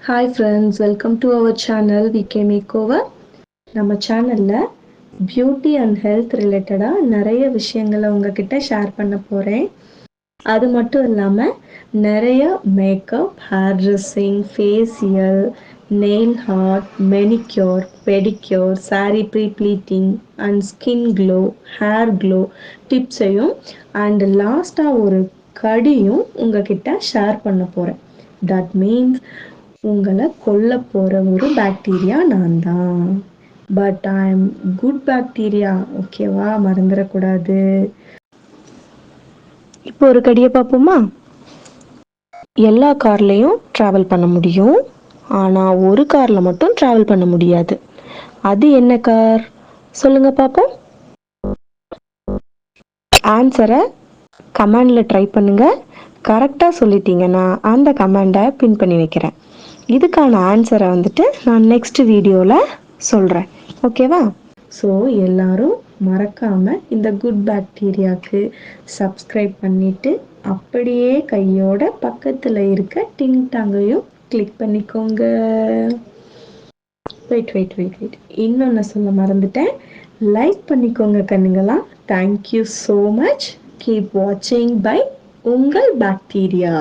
Hi friends, welcome to our channel VK makeover. நம்ம சேனலில் beauty and health ரிலேட்டடாக நிறைய விஷயங்களை உங்ககிட்ட ஷேர் பண்ண போகிறேன். அது மட்டும் இல்லாமல் நிறைய makeup, hair dressing, facial, nail art, manicure, pedicure, sari pleating and skin glow, hair glow டிப்ஸையும் அண்ட் லாஸ்ட்டாக ஒரு கடியும் உங்ககிட்ட ஷேர் பண்ண போகிறேன். தட் மீன்ஸ் உங்களை கொல்ல போகிற ஒரு பாக்டீரியா நான் தான். But I am good bacteria, ஓகேவா? மறந்துடக்கூடாது. இப்போ ஒரு கடியை பார்ப்போமா? எல்லா கார்லேயும் ட்ராவல் பண்ண முடியும், ஆனால் ஒரு காரில் மட்டும் ட்ராவல் பண்ண முடியாது. அது என்ன கார் சொல்லுங்க பார்ப்போம். ஆன்சரை கமெண்டில் ட்ரை பண்ணுங்கள். கரெக்டாக சொல்லிட்டீங்கன்னா அந்த கமெண்டை பின் பண்ணி வைக்கிறேன். இதுக்கான ஆன்சரை வந்துட்டு நான் நெக்ஸ்ட் வீடியோவில் சொல்கிறேன், ஓகேவா? ஸோ எல்லாரும் மறக்காமல் இந்த குட் பாக்டீரியாவுக்கு சப்ஸ்கிரைப் பண்ணிவிட்டு அப்படியே கையோட பக்கத்தில் இருக்க டிங் டாங்கையும் கிளிக் பண்ணிக்கோங்க. வெயிட் இன்னொன்று சொல்ல மறந்துட்டேன். லைக் பண்ணிக்கோங்க கண்ணுங்களா. Thank you so much. கீப் வாட்சிங் பை உங்கள் பாக்டீரியா.